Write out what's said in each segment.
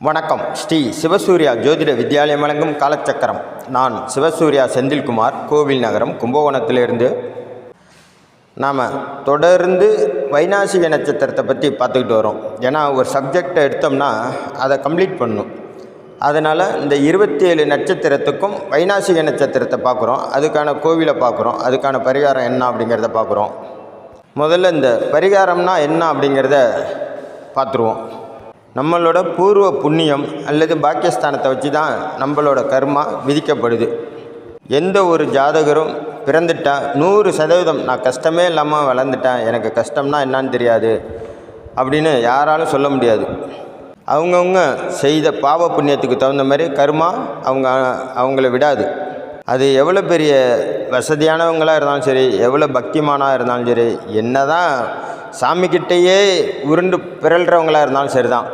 வணக்கம். ஸ்ரீ சிவசூர்யா ஜோதிட வித்யாலயம் வழங்கும் காலச்சக்கரம். நான் சிவசூர்யா செந்தில்குமார், கோவில் நகரம், கும்பகோணத்திலிருந்து. நாம் தொடர்ந்து வைநாசிக நட்சத்திரத்தை பற்றி பார்த்துக்கிட்டு வரோம். ஏன்னா ஒரு சப்ஜெக்டை எடுத்தோம்னா அதை கம்ப்ளீட் பண்ணணும். அதனால் இந்த 27 நட்சத்திரத்துக்கும் வைநாசிக நட்சத்திரத்தை பார்க்குறோம். அதுக்கான கோவிலை பார்க்குறோம். அதுக்கான பரிகாரம் என்ன அப்படிங்கிறத பார்க்குறோம். முதல்ல இந்த பரிகாரம்னா என்ன அப்படிங்கிறத பார்த்துருவோம். நம்மளோட பூர்வ புண்ணியம் அல்லது பாக்கியஸ்தானத்தை வச்சு தான் நம்மளோட கர்மா விதிக்கப்படுது. எந்த ஒரு ஜாதகரும் பிறந்துட்டா 100% நான் கஷ்டமே இல்லாமல் வளர்ந்துட்டேன், எனக்கு கஷ்டம்னா என்னான்னு தெரியாது அப்படின்னு யாராலும் சொல்ல முடியாது. அவங்கவுங்க செய்த பாவ புண்ணியத்துக்கு தகுந்த மாதிரி கர்மா அவங்கள விடாது. அது எவ்வளோ பெரிய வசதியானவங்களாக இருந்தாலும் சரி, எவ்வளோ பக்திமானாக இருந்தாலும் சரி, என்ன தான் சாமிக்கிட்டேயே உருண்டு பிறல்றவங்களாக இருந்தாலும் சரி தான்,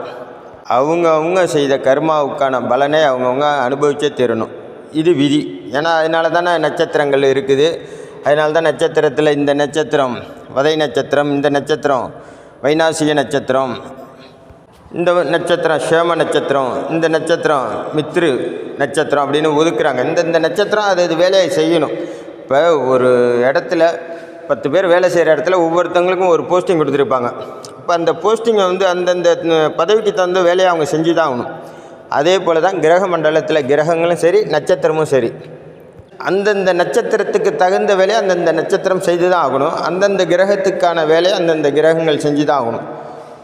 அவங்க செய்த கர்மாவுக்கான பலனை அவங்கவுங்க அனுபவிச்சே தீரணும். இது விதி. ஏன்னா அதனால தானே நட்சத்திரங்கள் இருக்குது. அதனால தான் நட்சத்திரத்தில் இந்த நட்சத்திரம் வதை நட்சத்திரம், இந்த நட்சத்திரம் வைநாசிக நட்சத்திரம், இந்த நட்சத்திரம் சேம நட்சத்திரம், இந்த நட்சத்திரம் மித்ரு நட்சத்திரம் அப்படின்னு ஒதுக்குறாங்க. இந்த நட்சத்திரம் அது வேலையை செய்யணும். இப்போ ஒரு இடத்துல 10 பேர் வேலை செய்கிற இடத்துல ஒவ்வொருத்தவங்களுக்கும் ஒரு போஸ்டிங் கொடுத்துருப்பாங்க. இப்போ அந்த போஸ்டிங்கை அந்தந்த பதவிக்கு தகுந்த வேலையை அவங்க செஞ்சு தான் ஆகணும். அதே போல் தான் கிரக மண்டலத்தில் கிரகங்களும் சரி, நட்சத்திரமும் சரி, அந்தந்த நட்சத்திரத்துக்கு தகுந்த வேலையை அந்தந்த நட்சத்திரம் செய்து தான் ஆகணும். அந்தந்த கிரகத்துக்கான வேலையை அந்தந்த கிரகங்கள் செஞ்சு தான் ஆகணும்.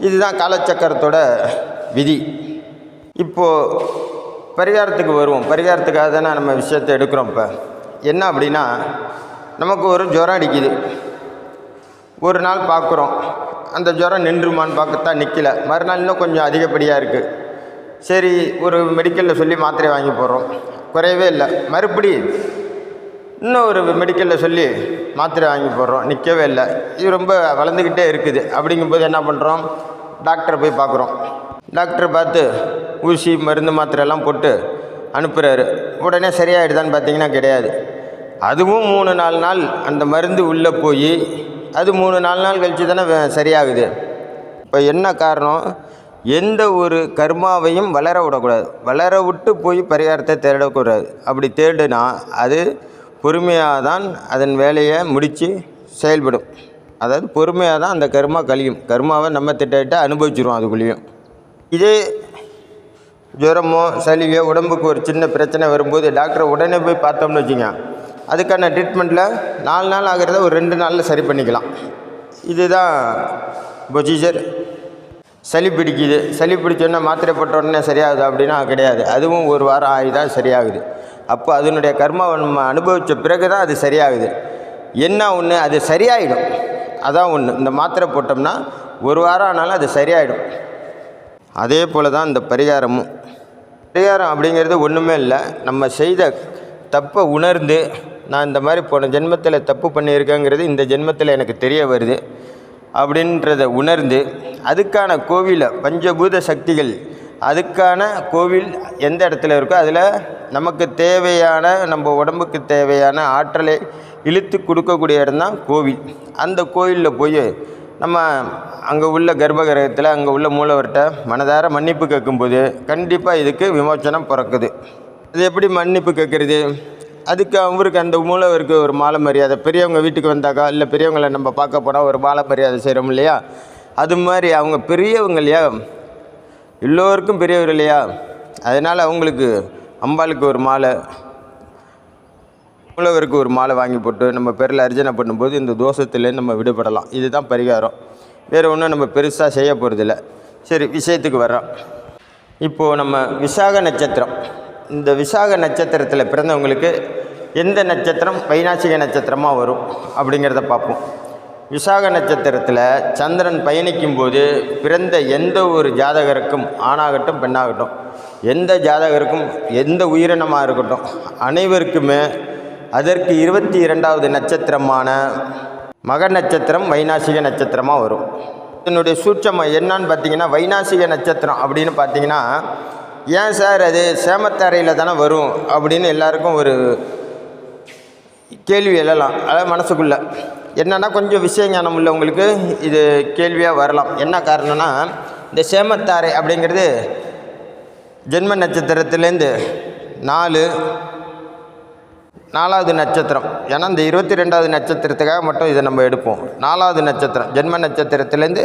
இதுதான் காலச்சக்கரத்தோட விதி. இப்போது பரிகாரத்துக்கு வருவோம். பரிகாரத்துக்காக தானே நம்ம விஷயத்தை எடுக்கிறோம். இப்போ என்ன அப்படின்னா, நமக்கு ஒரு ஜுரம் அடிக்குது. ஒரு நாள் பார்க்குறோம், அந்த ஜுரம் நின்றுமான்னு பார்க்கத்தான் நிற்கல. மறுநாள் இன்னும் கொஞ்சம் அதிகப்படியாக இருக்குது. சரி, ஒரு மெடிக்கலில் சொல்லி மாத்திரை வாங்கி போடுறோம், குறையவே இல்லை. மறுபடி இன்னும் ஒரு மெடிக்கலில் சொல்லி மாத்திரை வாங்கி போடுறோம், நிற்கவே இல்லை. இது ரொம்ப வளர்ந்துக்கிட்டே இருக்குது. அப்படிங்கும்போது என்ன பண்ணுறோம், டாக்டரை போய் பார்க்குறோம். டாக்டரை பார்த்து ஊசி மருந்து மாத்திரையெல்லாம் போட்டு அனுப்புகிறாரு. உடனே சரியாயிடுதான்னு பார்த்தீங்கன்னா கிடையாது. அதுவும் 3-4 நாள் அந்த மருந்து உள்ளே போய் அது 3-4 நாள் கழித்து தானே சரியாகுது. இப்போ என்ன காரணம், எந்த ஒரு கர்மாவையும் வளர விடக்கூடாது. வளர விட்டு போய் பரிகாரத்தை தேடக்கூடாது. அப்படி தேடுனா அது பொறுமையாக தான் அதன் வேலையை முடித்து செயல்படும். அதாவது பொறுமையாக தான் அந்த கர்மா கழியும். கர்மாவை நம்ம திட்டமிட்டு அனுபவிச்சிருவோம். அதுக்குள்ளேயும் இதே ஜுரமோ சளியோ உடம்புக்கு ஒரு சின்ன பிரச்சனை வரும்போது டாக்டரை உடனே போய் பார்த்தோம்னு வச்சுங்க, அதுக்கான ட்ரீட்மெண்ட்டில் 4 நாள் ஆகிறத ஒரு 2 நாளில் சரி பண்ணிக்கலாம். இதுதான் ப்ரொசீஜர். சளி பிடிக்குது, சளி பிடிச்சோன்னா மாத்திரை போட்ட உடனே சரியாகுது அப்படின்னா கிடையாது. அதுவும் 1 வாரம் ஆகி தான் சரியாகுது. அப்போ அதனுடைய கர்மாவை நம்ம அனுபவித்த பிறகு தான் அது சரியாகுது. என்ன ஒன்று, அது சரியாயிடும். அதான் ஒன்று. இந்த மாத்திரை போட்டோம்னா 1 வாரம் ஆனாலும் அது சரியாயிடும். அதே போல் தான் இந்த பரிகாரமும். பரிகாரம் அப்படிங்கிறது ஒன்றுமே இல்லை. நம்ம செய்த தப்பை உணர்ந்து, நான் இந்த மாதிரி போன ஜென்மத்தில் தப்பு பண்ணியிருக்கேங்கிறது இந்த ஜென்மத்தில் எனக்கு தெரிய வருது அப்படின்றத உணர்ந்து, அதுக்கான கோவிலை பஞ்சபூத சக்திகள் அதுக்கான கோவில் எந்த இடத்துல இருக்கோ அதில் நமக்கு தேவையான, நம்ம உடம்புக்கு தேவையான ஆற்றலை இழுத்து கொடுக்கக்கூடிய இடம்தான் கோவில். அந்த கோவிலில் போய் நம்ம அங்கே உள்ள கர்ப்பகிரகத்தில் அங்கே உள்ள மூலவர்கிட்ட மனதார மன்னிப்பு கேட்கும்போது கண்டிப்பாக இதுக்கு விமோச்சனம் பிறக்குது. அது எப்படி மன்னிப்பு கேட்குறது, அதுக்கு அவருக்கு அந்த மூலவருக்கு ஒரு மாலை மரியாதை. பெரியவங்க வீட்டுக்கு வந்தாக்கா, இல்லை பெரியவங்களை நம்ம பார்க்க போனால் ஒரு மாலை மரியாதை செய்கிறோம் இல்லையா, அது மாதிரி அவங்க பெரியவங்க இல்லையா, எல்லோருக்கும் பெரியவர் இல்லையா, அதனால் அவங்களுக்கு அம்பாளுக்கு ஒரு மாலை, மூலவருக்கு ஒரு மாலை வாங்கி போட்டு நம்ம பேரில் அர்ச்சனை பண்ணும்போது இந்த தோஷத்துலேருந்து நம்ம விடுபடலாம். இதுதான் பரிகாரம். வேறு ஒன்றும் நம்ம பெருசாக செய்ய போகிறதில்ல. சரி, விஷயத்துக்கு வர்றோம். இப்போது நம்ம விசாக நட்சத்திரம், இந்த விசாக நட்சத்திரத்தில் பிறந்தவங்களுக்கு எந்த நட்சத்திரம் வைநாசிக நட்சத்திரமாக வரும் அப்படிங்கிறத பார்ப்போம். விசாக நட்சத்திரத்தில் சந்திரன் பயணிக்கும் போது பிறந்த எந்த ஒரு ஜாதகருக்கும், ஆணாகட்டும் பெண்ணாகட்டும், எந்த ஜாதகருக்கும், எந்த உயிரினமாக இருக்கட்டும், அனைவருக்குமே அதற்கு 22வது நட்சத்திரமான மக நட்சத்திரம் வைநாசிக நட்சத்திரமாக வரும். இதனுடைய சூட்சமம் என்னன்னு பார்த்தீங்கன்னா, வைநாசிக நட்சத்திரம் அப்படின்னு பார்த்தீங்கன்னா, ஏன் சார் அது சேமத்தாரையில் தானே வரும் அப்படின்னு எல்லாருக்கும் ஒரு கேள்வி எழலாம். அதாவது மனசுக்குள்ளே என்னென்னா, கொஞ்சம் விஷய ஞானம் உள்ளவங்களுக்கு இது கேள்வியாக வரலாம். என்ன காரணம்னா, இந்த சேமத்தாரை அப்படிங்கிறது ஜென்ம நட்சத்திரத்திலேருந்து நாலாவது நட்சத்திரம். ஏன்னா இந்த 22வது நட்சத்திரத்துக்காக மட்டும் இதை நம்ம எடுப்போம். 4வது நட்சத்திரம் ஜென்ம நட்சத்திரத்திலேருந்து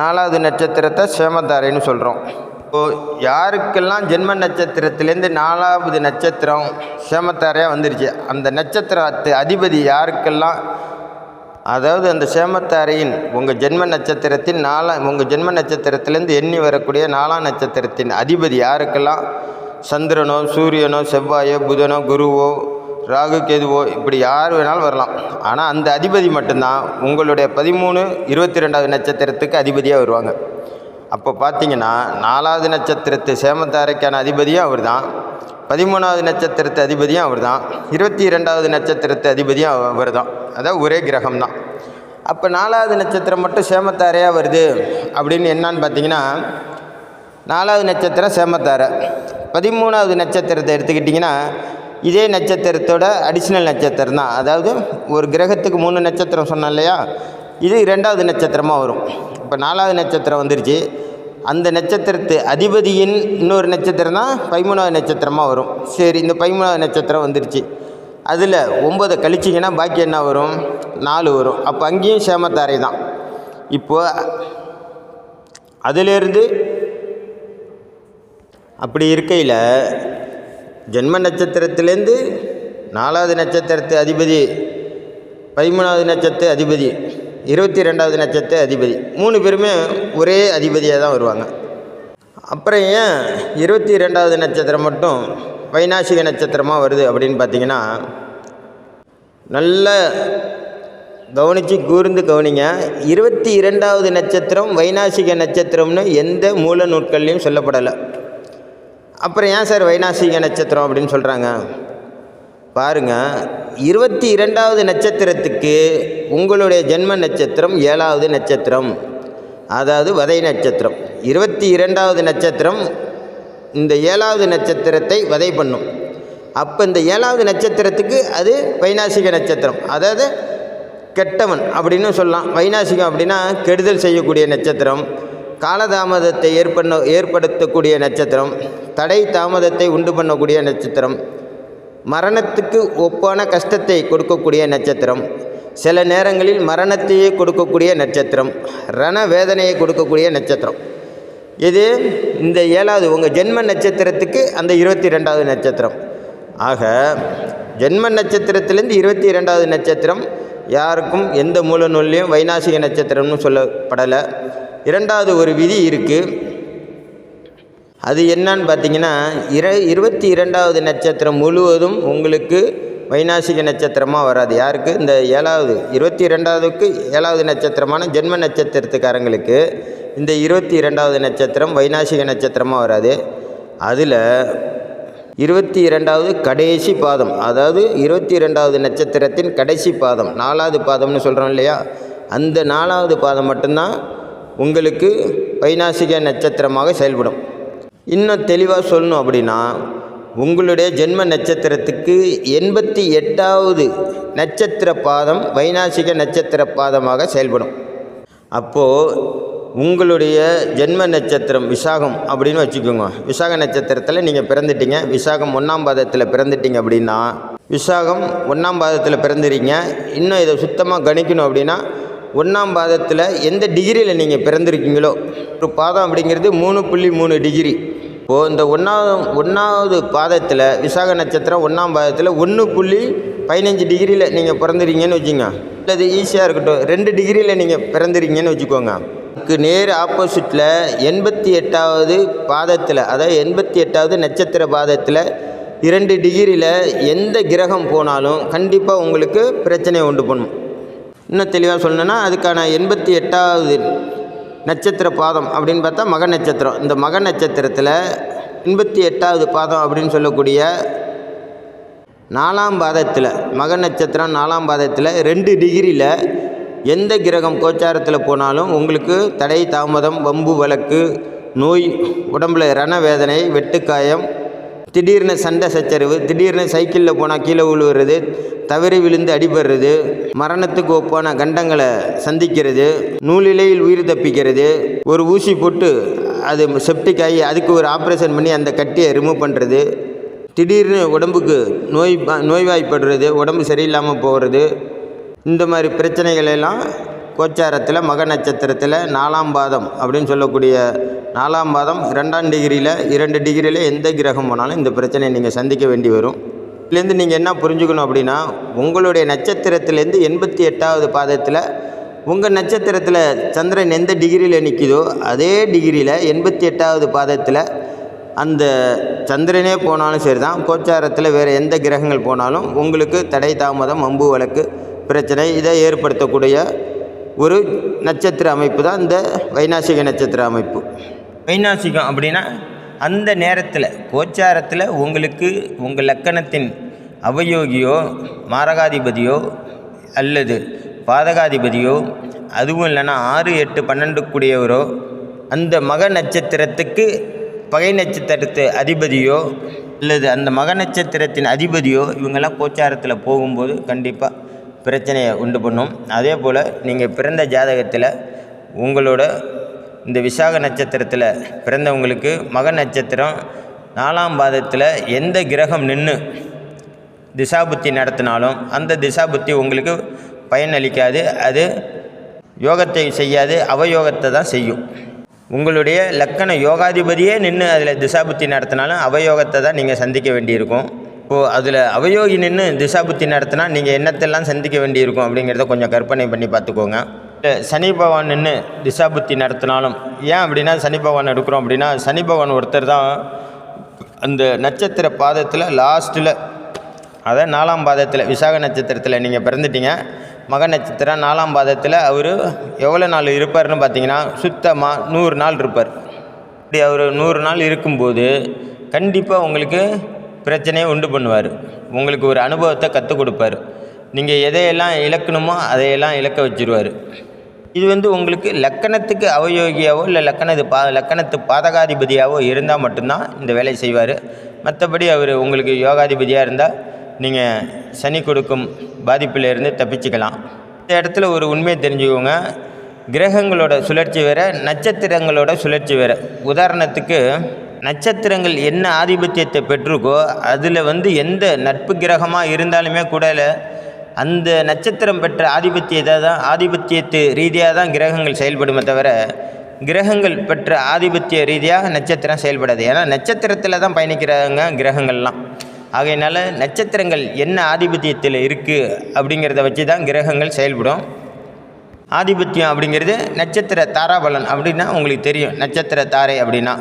4வது நட்சத்திரத்தை சேமத்தாரைன்னு சொல்கிறோம். இப்போது யாருக்கெல்லாம் ஜென்ம நட்சத்திரத்திலேருந்து 4வது நட்சத்திரம் சேமத்தாரையாக வந்துருச்சு, அந்த நட்சத்திரத்து அதிபதி யாருக்கெல்லாம், அதாவது அந்த சேமத்தாரையின் உங்கள் ஜென்ம நட்சத்திரத்தின் உங்கள் ஜென்ம நட்சத்திரத்திலேருந்து எண்ணி வரக்கூடிய 4ஆம் நட்சத்திரத்தின் அதிபதி யாருக்கெல்லாம் சந்திரனோ சூரியனோ செவ்வாயோ புதனோ குருவோ ராகு கேதுவோ இப்படி யார் வேணாலும் வரலாம். ஆனால் அந்த அதிபதி மட்டும்தான் உங்களுடைய 13, 22வது நட்சத்திரத்துக்கு அதிபதியாக வருவாங்க. அப்போ பார்த்தீங்கன்னா 4வது நட்சத்திரத்து சேமத்தாரைக்கான அதிபதியும் அவர் தான், 13வது நட்சத்திரத்து அதிபதியும் அவர் தான், 22வது நட்சத்திரத்து அதிபதியும் அவர் தான். அதாவது ஒரே கிரகம் தான். அப்போ 4வது நட்சத்திரம் மட்டும் சேமத்தாரையாக வருது அப்படின்னு என்னான்னு பார்த்தீங்கன்னா, 4வது நட்சத்திரம் சேமத்தாரை, 13வது நட்சத்திரத்தை எடுத்துக்கிட்டிங்கன்னா இதே நட்சத்திரத்தோட அடிஷ்னல் நட்சத்திரம் தான். அதாவது ஒரு கிரகத்துக்கு 3 நட்சத்திரம் சொன்னோம் இல்லையா, இது 2வது நட்சத்திரமாக வரும். இப்போ 4வது நட்சத்திரம் வந்துருச்சு, அந்த நட்சத்திரத்து அதிபதியின் இன்னொரு நட்சத்திரம் தான் 13வது நட்சத்திரமாக வரும். சரி, இந்த 13வது நட்சத்திரம் வந்துருச்சு, அதில் 9 கழிச்சிங்கன்னா பாக்கி என்ன வரும், 4 வரும். அப்போ அங்கேயும் சேமத்தாரை தான். இப்போது அதிலேருந்து அப்படி இருக்கையில் ஜென்ம நட்சத்திரத்திலேருந்து 4வது நட்சத்திரத்து அதிபதி, 13வது நட்சத்திர அதிபதி, 22வது நட்சத்திர அதிபதி 3 பேருமே ஒரே அதிபதியாக தான் வருவாங்க. அப்புறம் ஏன் 22வது நட்சத்திரம் மட்டும் வைநாசிக நட்சத்திரமாக வருது அப்படின்னு பார்த்தீங்கன்னா, நல்ல கவனித்து கூர்ந்து கவனிங்க. 22வது நட்சத்திரம் வைநாசிக நட்சத்திரம்னு எந்த மூல நூட்கள்லையும் சொல்லப்படலை. அப்புறம் ஏன் சார் வைநாசிக நட்சத்திரம் அப்படின்னு சொல்கிறாங்க பாருங்கள். 22வது நட்சத்திரத்துக்கு உங்களுடைய ஜென்ம நட்சத்திரம் 7வது நட்சத்திரம், அதாவது வதை நட்சத்திரம். 22வது நட்சத்திரம் இந்த 7வது நட்சத்திரத்தை வதை பண்ணும். அப்போ இந்த 7வது நட்சத்திரத்துக்கு அது வைநாசிக நட்சத்திரம், அதாவது கெட்டவன் அப்படின்னு சொல்லலாம். வைநாசிகம் அப்படின்னா கெடுதல் செய்யக்கூடிய நட்சத்திரம், காலதாமதத்தை ஏற்படுத்தக்கூடிய நட்சத்திரம், தடை தாமதத்தை உண்டு பண்ணக்கூடிய நட்சத்திரம், மரணத்துக்கு ஒப்பான கஷ்டத்தை கொடுக்கக்கூடிய நட்சத்திரம், சில நேரங்களில் மரணத்தையே கொடுக்கக்கூடிய நட்சத்திரம், ரண வேதனையை கொடுக்கக்கூடிய நட்சத்திரம். இது இந்த 7வது உங்கள் ஜென்ம நட்சத்திரத்துக்கு அந்த 22வது நட்சத்திரம். ஆக ஜென்ம நட்சத்திரத்திலேருந்து 22வது நட்சத்திரம் யாருக்கும் எந்த மூல நூல்லையும் வைநாசிக நட்சத்திரம்னு சொல்லப்படலை. 2வது ஒரு விதி இருக்குது. அது என்னன்னு பார்த்தீங்கன்னா, 22வது நட்சத்திரம் முழுவதும் உங்களுக்கு வைநாசிக நட்சத்திரமாக வராது. யாருக்கு? இந்த 7வது 22வதுக்கு 7வது நட்சத்திரமான ஜென்ம நட்சத்திரத்துக்காரங்களுக்கு இந்த 22வது நட்சத்திரம் வைநாசிக நட்சத்திரமாக வராது. அதில் 22வது கடைசி பாதம், அதாவது 22வது நட்சத்திரத்தின் கடைசி பாதம், 4வது பாதம்னு சொல்கிறோம் இல்லையா, அந்த 4வது பாதம் மட்டும்தான் உங்களுக்கு வைநாசிக நட்சத்திரமாக செயல்படும். இன்னும் தெளிவாக சொல்லணும் அப்படின்னா, உங்களுடைய ஜென்ம நட்சத்திரத்துக்கு 88வது நட்சத்திர பாதம் வைநாசிக நட்சத்திர பாதமாக செயல்படும். அப்போது உங்களுடைய ஜென்ம நட்சத்திரம் விசாகம் அப்படின்னு வச்சுக்கோங்க. விசாக நட்சத்திரத்தில் நீங்கள் பிறந்துட்டீங்க, விசாகம் 1ஆம் பாதத்தில் பிறந்துட்டீங்க அப்படின்னா, விசாகம் 1ஆம் பாதத்தில் பிறந்துறீங்க. இன்னும் இதை சுத்தமாக கணிக்கணும் அப்படின்னா, 1ஆம் பாதத்தில் எந்த டிகிரியில் நீங்கள் பிறந்திருக்கீங்களோ, ஒரு பாதம் அப்படிங்கிறது 3.3 டிகிரி. இப்போது இந்த 1வது பாதத்தில் விசாக நட்சத்திரம் 1ஆம் பாதத்தில் 1.15 டிகிரியில் நீங்கள் பிறந்துறீங்கன்னு வச்சுங்க. அது ஈஸியாக இருக்கட்டும், 2 டிகிரியில் நீங்கள் பிறந்துறீங்கன்னு வச்சுக்கோங்க. அதுக்கு நேர் ஆப்போசிட்டில் 88வது பாதத்தில், அதாவது 88வது நட்சத்திர பாதத்தில் 2 டிகிரியில் எந்த கிரகம் போனாலும் கண்டிப்பாக உங்களுக்கு பிரச்சனையை உண்டு பண்ணும். இன்னும் தெளிவாக சொல்லணுன்னா, அதுக்கான 88வது நட்சத்திர பாதம் அப்படின்னு பார்த்தா மக நட்சத்திரம். இந்த மக நட்சத்திரத்தில் 88வது பாதம் அப்படின்னு சொல்லக்கூடிய 4ஆம் பாதத்தில், மக நட்சத்திரம் 4ஆம் பாதத்தில் 2 டிகிரியில் எந்த கிரகம் கோச்சாரத்தில் போனாலும் உங்களுக்கு தடை தாமதம், வம்பு வழக்கு, நோய், உடம்பில் ரணவேதனை, வெட்டுக்காயம், திடீர்னு சண்டை சச்சரவு, திடீர்னு சைக்கிளில் போனால் கீழே விழுவுறது, தவறி விழுந்து அடிபடுறது, மரணத்துக்கு ஒப்பான கண்டங்களை சந்திக்கிறது, நூலிலையில் உயிர் தப்பிக்கிறது, ஒரு ஊசி போட்டு அது செப்டிக் ஆகி அதுக்கு ஒரு ஆப்ரேஷன் பண்ணி அந்த கட்டியை ரிமூவ் பண்ணுறது, திடீர்னு உடம்புக்கு நோய்வாய்ப்படுறது, உடம்பு சரியில்லாமல் போகிறது, இந்த மாதிரி பிரச்சனைகள் எல்லாம் கோச்சாரத்தில் மக நட்சத்திரத்தில் 4ஆம் பாதம் அப்படின்னு சொல்லக்கூடிய 4ஆம் பாதம் 2ஆம் டிகிரியில் 2 டிகிரியில் எந்த கிரகம் போனாலும் இந்த பிரச்சனையை நீங்கள் சந்திக்க வேண்டி வரும். இதுலேருந்து நீங்கள் என்ன புரிஞ்சுக்கணும் அப்படின்னா, உங்களுடைய நட்சத்திரத்திலேருந்து 88வது பாதத்தில் உங்கள் நட்சத்திரத்தில் சந்திரன் எந்த டிகிரியில் நிற்கிதோ அதே டிகிரியில் 88வது பாதத்தில் அந்த சந்திரனே போனாலும் சரி தான், கோச்சாரத்தில் வேறு எந்த கிரகங்கள் போனாலும் உங்களுக்கு தடை தாமதம் வம்பு வழக்கு பிரச்சனை இதை ஏற்படுத்தக்கூடிய ஒரு நட்சத்திர அமைப்பு தான் இந்த வைநாசிக நட்சத்திர அமைப்பு. வைநாசிகம் அப்படின்னா அந்த நேரத்தில் கோச்சாரத்தில் உங்களுக்கு உங்கள் லக்கணத்தின் அவயோகியோ மாரகாதிபதியோ அல்லது பாதகாதிபதியோ, அதுவும் இல்லைன்னா 6, 8, 12 கூடியவரோ, அந்த மக நட்சத்திரத்துக்கு பகை நட்சத்திரத்து அதிபதியோ அல்லது அந்த மக நட்சத்திரத்தின் அதிபதியோ இவங்கெல்லாம் கோச்சாரத்தில் போகும்போது கண்டிப்பாக பிரச்சனையை உண்டு பண்ணும். அதே போல் நீங்கள் பிறந்த ஜாதகத்தில் உங்களோட இந்த விசாக நட்சத்திரத்தில் பிறந்தவங்களுக்கு மக நட்சத்திரம் 4ஆம் பாதத்தில் எந்த கிரகம் நின்று திசாபுத்தி நடத்தினாலும் அந்த திசாபுத்தி உங்களுக்கு பயனளிக்காது, அது யோகத்தை செய்யாது, அவயோகத்தை தான் செய்யும். உங்களுடைய லக்கண யோகாதிபதியே நின்று அதில் திசாபுத்தி நடத்தினாலும் அவயோகத்தை தான் நீங்கள் சந்திக்க வேண்டியிருக்கும். இப்போது அதில் அவயோகி நின்று திசாபுத்தி நடத்தினா நீங்கள் என்னத்தெல்லாம் சந்திக்க வேண்டியிருக்கும் அப்படிங்கிறத கொஞ்சம் கற்பனை பண்ணி பார்த்துக்கோங்க. சனி பகவான் நின்று திசாபுத்தி நடத்தினாலும், ஏன் அப்படின்னா சனி பகவான் எடுக்கிறோம் அப்படின்னா, சனி பகவான் ஒருத்தர் தான் அந்த நட்சத்திர பாதத்தில் லாஸ்ட்டில், அதாவது 4ஆம் பாதத்தில் விசாக நட்சத்திரத்தில் நீங்கள் பிறந்துட்டீங்க, மக நட்சத்திரம் 4ஆம் பாதத்தில் அவர் எவ்வளோ நாள் இருப்பார்னு பார்த்தீங்கன்னா சுத்தமாக 100 நாள் இருப்பார். இப்படி அவர் 100 நாள் இருக்கும்போது கண்டிப்பாக உங்களுக்கு பிரச்சனையை உண்டு பண்ணுவார். உங்களுக்கு ஒரு அனுபவத்தை கற்றுக் கொடுப்பார். நீங்கள் எதையெல்லாம் இழக்கணுமோ அதையெல்லாம் இழக்க வச்சுருவார். இது உங்களுக்கு லக்கணத்துக்கு அவயோகியாவோ இல்லை லக்கணத்து பாதகாதிபதியாவோ இருந்தால் மட்டும்தான் இந்த வேலை செய்வார். மற்றபடி அவர் உங்களுக்கு யோகாதிபதியாக இருந்தால் நீங்கள் சனி கொடுக்கும் பாதிப்பிலிருந்து தப்பிச்சுக்கலாம். இந்த இடத்துல ஒரு உண்மையை தெரிஞ்சுக்கோங்க, கிரகங்களோட சுழற்சி வேறு, நட்சத்திரங்களோட சுழற்சி வேறு. உதாரணத்துக்கு நட்சத்திரங்கள் என்ன ஆதிபத்தியத்தை பெற்றிருக்கோ அதில் எந்த நட்பு கிரகமாக இருந்தாலுமே கூட அந்த நட்சத்திரம் பெற்ற ஆதிபத்தியத்து ரீதியாக தான் கிரகங்கள் செயல்படுமே தவிர கிரகங்கள் பெற்ற ஆதிபத்திய ரீதியாக நட்சத்திரம் செயல்படாது. ஏன்னா நட்சத்திரத்தில் தான் பயணிக்கிறாங்க கிரகங்கள்லாம். ஆகையினால நட்சத்திரங்கள் என்ன ஆதிபத்தியத்தில் இருக்குது அப்படிங்கிறத வச்சு தான் கிரகங்கள் செயல்படும். ஆதிபத்தியம் அப்படிங்கிறது நட்சத்திர தாராபலன் அப்படின்னா உங்களுக்கு தெரியும். நட்சத்திர தாரை அப்படின்னா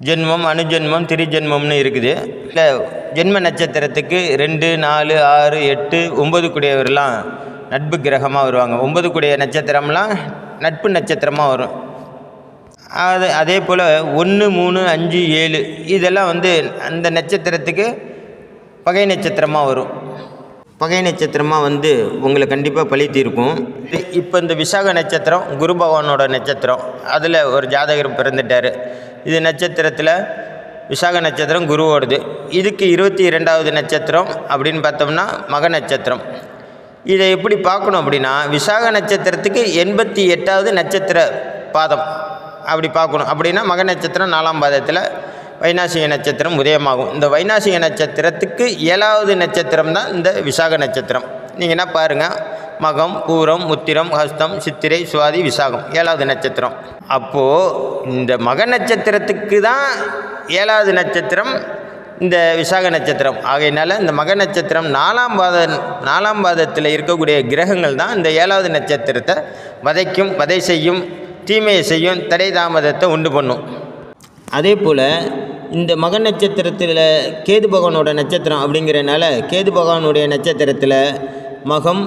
ஜென்மம், அணுஜென்மம், திரிஜென்மம்னு இருக்குது. இல்லை ஜென்ம நட்சத்திரத்துக்கு 2, 4, 6, 8, 9 கூடியவரெலாம் நட்பு கிரகமாக வருவாங்க. 9 கூடிய நட்சத்திரம்லாம் நட்பு நட்சத்திரமாக வரும். அதே போல் 1, 3, 5, 7 இதெல்லாம் அந்த நட்சத்திரத்துக்கு பகை நட்சத்திரமாக வரும். பகை நட்சத்திரமாக உங்களை கண்டிப்பாக பழித்து இருக்கும். இப்போ இந்த விசாக நட்சத்திரம் குரு பகவானோட நட்சத்திரம், அதில் ஒரு ஜாதகர் பிறந்துட்டார். இது நட்சத்திரத்தில் விசாக நட்சத்திரம் குருவோடது. இதுக்கு 22வது நட்சத்திரம் அப்படின்னு பார்த்தோம்னா மக நட்சத்திரம். இதை எப்படி பார்க்கணும் அப்படின்னா, விசாக நட்சத்திரத்துக்கு 88வது நட்சத்திர பாதம் அப்படி பார்க்கணும். அப்படின்னா மக நட்சத்திரம் 4ஆம் பாதத்தில் வைநாசிக நட்சத்திரம் உதயமாகும். இந்த வைநாசிக நட்சத்திரத்துக்கு 7வது நட்சத்திரம் தான் இந்த விசாக நட்சத்திரம். நீங்கள் என்ன பாருங்கள், மகம், பூரம், உத்திரம், ஹஸ்தம், சித்திரை, சுவாதி, விசாகம் 7வது நட்சத்திரம். அப்போது இந்த மக நட்சத்திரத்துக்கு தான் 7வது நட்சத்திரம் இந்த விசாக நட்சத்திரம். ஆகையினால இந்த மக நட்சத்திரம் 4ஆம் பாதத்தில் இருக்கக்கூடிய கிரகங்கள் தான் இந்த 7வது நட்சத்திரத்தை வதை செய்யும், தீமையை செய்யும், தடை தாமதத்தை உண்டு பண்ணும். அதே போல் இந்த மக நட்சத்திரத்தில் கேது பகவானோட நட்சத்திரம் அப்படிங்கிறனால கேது பகவானுடைய நட்சத்திரத்தில் மகம்,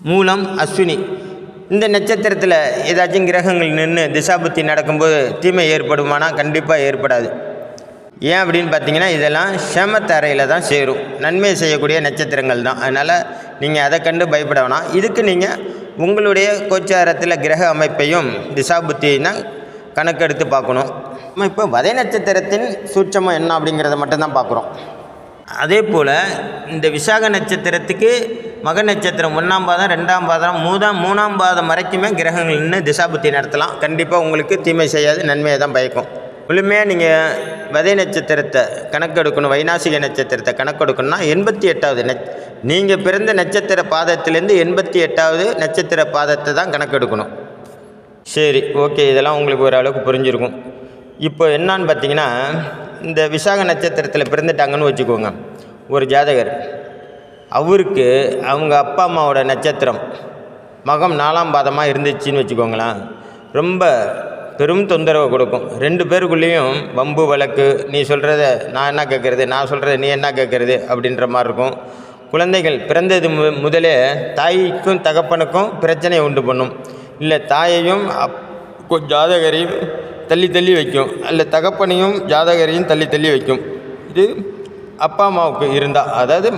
மூலம், அஸ்வினி இந்த நட்சத்திரத்தில் ஏதாச்சும் கிரகங்கள் நின்று திசாபுத்தி நடக்கும்போது தீமை ஏற்படுமானால் கண்டிப்பாக ஏற்படாது. ஏன் அப்படின்னு பார்த்தீங்கன்னா இதெல்லாம் சேமத்தரையில் தான் சேரும், நன்மை செய்யக்கூடிய நட்சத்திரங்கள் தான். அதனால் நீங்கள் அதை கண்டு பயப்பட வேணாம். இதுக்கு நீங்கள் உங்களுடைய கோச்சாரத்தில் கிரக அமைப்பையும் திசாபுத்தியையும் தான் கணக்கெடுத்து பார்க்கணும். நம்ம இப்போ வதை நட்சத்திரத்தின் சூட்சமம் என்ன அப்படிங்கிறத மட்டும்தான் பார்க்குறோம். அதே போல் இந்த விசாக நட்சத்திரத்துக்கு மக நட்சத்திரம் 1ஆம் பாதம் 2ஆம் பாதம் 3ஆம் பாதம் வரைக்குமே கிரகங்கள் நின்று திசாபுத்தி நடத்தலாம். கண்டிப்பாக உங்களுக்கு தீமை செய்யாது, நன்மையை தான் பயக்கும். முழுமையாக நீங்கள் விதை நட்சத்திரத்தை கணக்கெடுக்கணும், வைநாசிக நட்சத்திரத்தை கணக்கெடுக்கணும்னா 88வது நீங்கள் பிறந்த நட்சத்திர பாதத்திலேருந்து 88வது நட்சத்திர பாதத்தை தான் கணக்கெடுக்கணும். சரி, ஓகே, இதெல்லாம் உங்களுக்கு ஓரளவுக்கு புரிஞ்சிருக்கும். இப்போ என்னான்னு பார்த்தீங்கன்னா, இந்த விசாக நட்சத்திரத்தில் பிறந்துட்டாங்கன்னு வச்சுக்கோங்க ஒரு ஜாதகர். அவருக்கு அவங்க அப்பா அம்மாவோட நட்சத்திரம் மகம் 4ஆம் பாதமாக இருந்துச்சுன்னு வச்சுக்கோங்களேன், ரொம்ப பெரும் தொந்தரவை கொடுக்கும். 2 பேருக்குள்ளேயும் வம்பு வழக்கு, நீ சொல்கிறத நான் என்ன கேட்குறது, நான் சொல்கிறத நீ என்ன கேட்குறது அப்படின்ற மாதிரி இருக்கும். குழந்தைகள் பிறந்தது முதலே தாய்க்கும் தகப்பனுக்கும் பிரச்சனையை உண்டு பண்ணும். இல்லை தாயையும் ஜாதகரையும் தள்ளி தள்ளி வைக்கும், அல்ல தகப்பனையும் ஜாதகரையும் தள்ளி தள்ளி வைக்கும். இது அப்பா அம்மாவுக்கு இருந்தால், அதாவது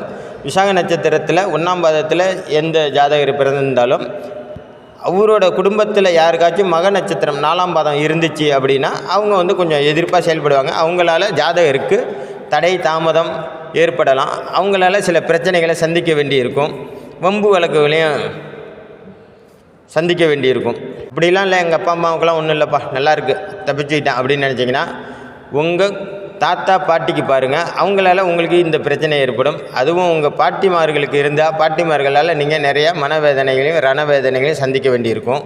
விசாக நட்சத்திரத்தில் 1ஆம் பாதத்தில் எந்த ஜாதகர் பிறந்திருந்தாலும் அவரோட குடும்பத்தில் யாருக்காச்சும் மக நட்சத்திரம் 4ஆம் பாதம் இருந்துச்சு அப்படின்னா அவங்க கொஞ்சம் எதிர்ப்பாக செயல்படுவாங்க. அவங்களால ஜாதகருக்கு தடை தாமதம் ஏற்படலாம். அவங்களால சில பிரச்சனைகளை சந்திக்க வேண்டியிருக்கும், வம்பு வழக்குகளையும் சந்திக்க வேண்டியிருக்கும். இப்படிலாம் இல்லை, எங்கள் அப்பா அம்மாவுக்கெல்லாம் ஒன்றும் இல்லைப்பா, நல்லாயிருக்கு, தப்பிச்சுக்கிட்டேன் அப்படின்னு நினச்சிங்கன்னா உங்கள் தாத்தா பாட்டிக்கு பாருங்கள், அவங்களால உங்களுக்கு இந்த பிரச்சனை ஏற்படும். அதுவும் உங்கள் பாட்டிமார்களுக்கு இருந்தால் பாட்டிமார்களால் நீங்கள் நிறையா மனவேதனைகளையும் ரணவேதனைகளையும் சந்திக்க வேண்டியிருக்கும்.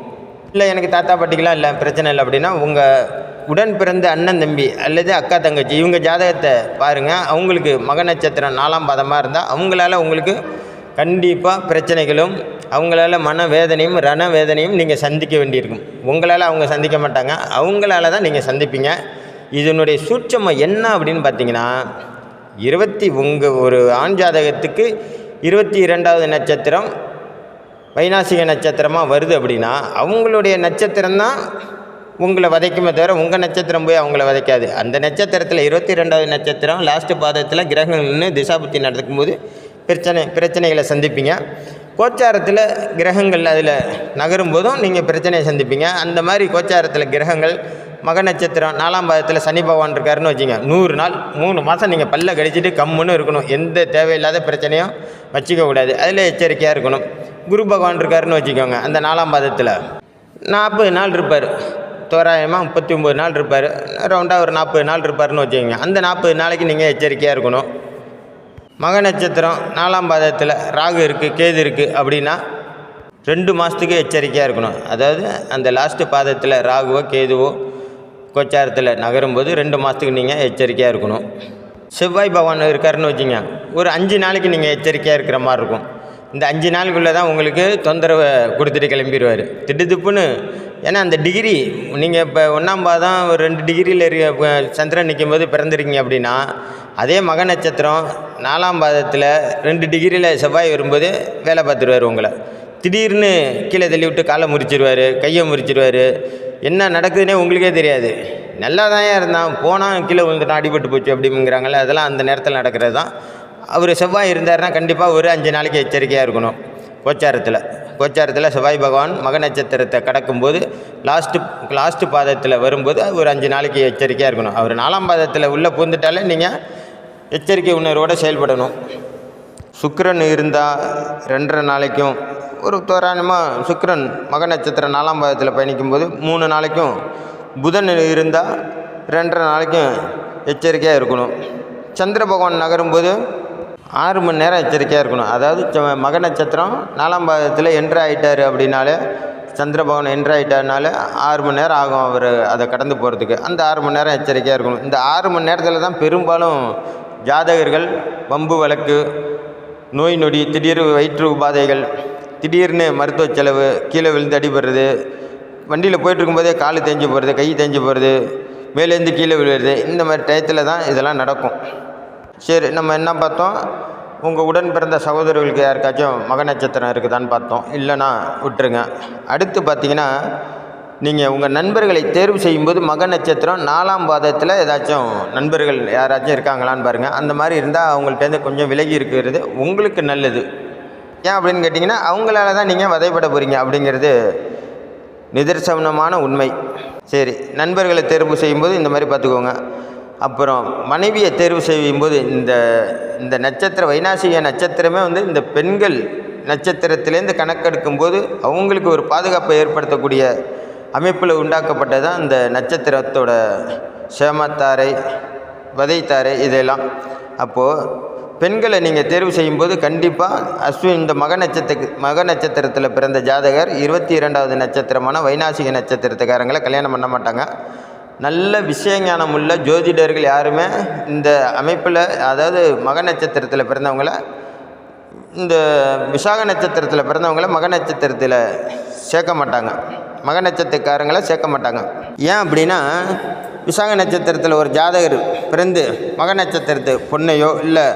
இல்லை எனக்கு தாத்தா பாட்டிக்கெலாம் இல்லை, பிரச்சனை இல்லை அப்படின்னா உங்கள் உடன் பிறந்த அண்ணன் தம்பி அல்லது அக்கா தங்கச்சி இவங்க ஜாதகத்தை பாருங்கள். அவங்களுக்கு மக நட்சத்திரம் 4ஆம் பாதமாக இருந்தால் அவங்களால உங்களுக்கு கண்டிப்பாக பிரச்சனைகளும் அவங்களால மனவேதனையும் ரணவேதனையும் நீங்கள் சந்திக்க வேண்டியிருக்கும். உங்களால் அவங்க சந்திக்க மாட்டாங்க, அவங்களால தான் நீங்கள் சந்திப்பீங்க. இதனுடைய சூட்சமம் என்ன அப்படின்னு பார்த்தீங்கன்னா, உங்கள் ஒரு ஆண் ஜாதகத்துக்கு 22வது நட்சத்திரம் வைநாசிக நட்சத்திரமாக வருது அப்படின்னா அவங்களுடைய நட்சத்திரம்தான் உங்களை வதைக்குமே தவிர உங்கள் நட்சத்திரம் போய் அவங்கள வதைக்காது. அந்த நட்சத்திரத்தில் 22வது நட்சத்திரம் லாஸ்ட்டு பாதத்தில் கிரகங்கள் நின்று திசாபுத்தி நடக்கும்போது பிரச்சனைகளை சந்திப்பீங்க. கோச்சாரத்தில் கிரகங்கள் அதில் நகரும் போதும் நீங்கள் பிரச்சனையை சந்திப்பீங்க. அந்த மாதிரி கோச்சாரத்தில் கிரகங்கள் மக நட்சத்திரம் 4ஆம் பாதத்தில் சனி பகவான் இருக்காருன்னு வச்சுங்க, 100 நாள் 3 மாதம் நீங்கள் பல்ல கடிச்சிட்டு கம்முன்னு இருக்கணும், எந்த தேவையில்லாத பிரச்சனையும் வச்சுக்கக்கூடாது, அதில் எச்சரிக்கையாக இருக்கணும். குரு பகவான் இருக்காருன்னு வச்சுக்கோங்க, அந்த 4ஆம் பாதத்தில் 40 நாள் இருப்பார், தோராயமாக 39 நாள் இருப்பார், ரவுண்டாக ஒரு 40 நாள் இருப்பார்னு வச்சுக்கோங்க. அந்த 40 நாளைக்கு நீங்கள் எச்சரிக்கையாக இருக்கணும். மக நட்சத்திரம் 4ஆம் பாதத்தில் ராகு இருக்குது கேது இருக்குது அப்படின்னா 2 மாதத்துக்கு எச்சரிக்கையாக இருக்கணும். அதாவது அந்த லாஸ்ட்டு பாதத்தில் ராகுவோ கேதுவோ கோச்சாரத்தில் நகரும்போது 2 மாதத்துக்கு நீங்கள் எச்சரிக்கையாக இருக்கணும். செவ்வாய் பகவான் இருக்காருன்னு வச்சுங்க, ஒரு 5 நாளைக்கு நீங்கள் எச்சரிக்கையாக இருக்கிற மாதிரி இருக்கும். இந்த 5 நாளுக்குள்ளே தான் உங்களுக்கு தொந்தரவை கொடுத்துட்டு கிளம்பிடுவார் திட்டுப்புன்னு. ஏன்னா அந்த டிகிரி நீங்கள் இப்போ 1ஆம் பாதம் ஒரு 2 டிகிரியில் சந்திரன் நிற்கும்போது பிறந்திருக்கீங்க அப்படின்னா, அதே மக நட்சத்திரம் 4ஆம் பாதத்தில் 2 டிகிரியில் செவ்வாய் வரும்போது வேலை பார்த்துருவார். உங்களை திடீர்னு கீழே தள்ளி விட்டு காலை முறிச்சிடுவார், கையை முறிச்சிடுவார். என்ன நடக்குதுன்னே உங்களுக்கே தெரியாது. நல்லா தான் இருந்தான், போனால் கீழே விழுந்துட்டான், அடிபட்டு போச்சு அப்படிங்கிறாங்களே, அதெல்லாம் அந்த நேரத்தில் நடக்கிறது தான். அவர் செவ்வாய் இருந்தார்னா கண்டிப்பாக ஒரு 5 நாளைக்கு எச்சரிக்கையாக இருக்கணும். கோச்சாரத்தில் செவ்வாய் பகவான் மக நட்சத்திரத்தை கடக்கும்போது லாஸ்ட்டு பாதத்தில் வரும்போது ஒரு 5 நாளைக்கு எச்சரிக்கையாக இருக்கணும். அவர் 4ஆம் பாதத்தில் உள்ளே பூந்துட்டாலே நீங்கள் எச்சரிக்கை உணர்வோடு செயல்படணும். சுக்கிரன் இருந்தால் 2.5 நாளைக்கும், ஒரு தோராயமாக சுக்கிரன் மக நட்சத்திரம் 4ஆம் பாதத்தில் பயணிக்கும்போது 3 நாளைக்கும், புதன் இருந்தால் 2.5 நாளைக்கும் எச்சரிக்கையாக இருக்கணும். சந்திர பகவான் நகரும்போது 6 மணி நேரம் எச்சரிக்கையாக இருக்கணும். அதாவது மக நட்சத்திரம் 4ஆம் பாதத்தில் என்ட்ரு ஆகிட்டார் அப்படின்னாலே, சந்திர பகவான் என்ட்ரு ஆகிட்டாருனால 6 மணி நேரம் ஆகும் அவர் அதை கடந்து போகிறதுக்கு. அந்த 6 மணி நேரம் எச்சரிக்கையாக இருக்கணும். இந்த 6 மணி நேரத்தில் தான் பெரும்பாலும் ஜாதகர்கள் வம்பு வழக்கு, நோய் நொடி, திடீர் வயிற்று உபாதைகள், திடீர்னு மருத்துவ செலவு, கீழே விழுந்து அடிபடுறது, வண்டியில் போய்ட்டுருக்கும்போதே கால் தேஞ்சு போகிறது, கை தேஞ்சு போகிறது, மேலேருந்து கீழே விழுறது, இந்த மாதிரி டயத்தில் தான் இதெல்லாம் நடக்கும். சரி, நம்ம என்ன பார்த்தோம், உங்கள் உடன் பிறந்த சகோதரர்களுக்கு யாருக்காச்சும் மக நட்சத்திரம் இருக்குதான்னு பார்த்தோம். இல்லைன்னா விட்டுருங்க. அடுத்து பார்த்தீங்கன்னா, நீங்கள் உங்கள் நண்பர்களை தேர்வு செய்யும்போது மக நட்சத்திரம் 4ஆம் பாதத்தில் ஏதாச்சும் நண்பர்கள் யாராச்சும் இருக்காங்களான்னு பாருங்கள். அந்த மாதிரி இருந்தால் அவங்கள்ட்டேருந்து கொஞ்சம் விலகி இருக்கிறது உங்களுக்கு நல்லது. ஏன் அப்படின்னு கேட்டிங்கன்னா, அவங்களால தான் நீங்கள் வதைப்பட போகிறீங்க அப்படிங்கிறது நிதர்சனமான உண்மை. சரி, நண்பர்களை தேர்வு செய்யும்போது இந்த மாதிரி பார்த்துக்கோங்க. அப்புறம் மனைவியை தேர்வு செய்யும்போது இந்த நட்சத்திர வைநாசிக நட்சத்திரமே இந்த பெண்கள் நட்சத்திரத்திலேருந்து கணக்கெடுக்கும்போது அவங்களுக்கு ஒரு பாதுகாப்பை ஏற்படுத்தக்கூடிய அமைப்பில் உண்டாக்கப்பட்டது தான் இந்த நட்சத்திரத்தோட சேமத்தாரை, வதைத்தாரை இதெல்லாம். அப்போது பெண்களை நீங்கள் தேர்வு செய்யும்போது கண்டிப்பாக இந்த மக நட்சத்திரத்தில் பிறந்த ஜாதகர் 22வது நட்சத்திரமான வைநாசிக நட்சத்திரத்துக்காரங்களை கல்யாணம் பண்ண மாட்டாங்க. நல்ல விஷயஞானம் உள்ள ஜோதிடர்கள் யாருமே இந்த அமைப்பில், அதாவது மக நட்சத்திரத்தில் பிறந்தவங்கள, இந்த விசாக நட்சத்திரத்தில் பிறந்தவங்கள மக நட்சத்திரத்தில் சேர்க்க மாட்டாங்க, மக நட்சத்திரக்காரங்களை சேர்க்க மாட்டாங்க. ஏன் அப்படின்னா, விசாக நட்சத்திரத்தில் ஒரு ஜாதகர் பிறந்து மக நட்சத்திரத்து பொண்ணையோ இல்லை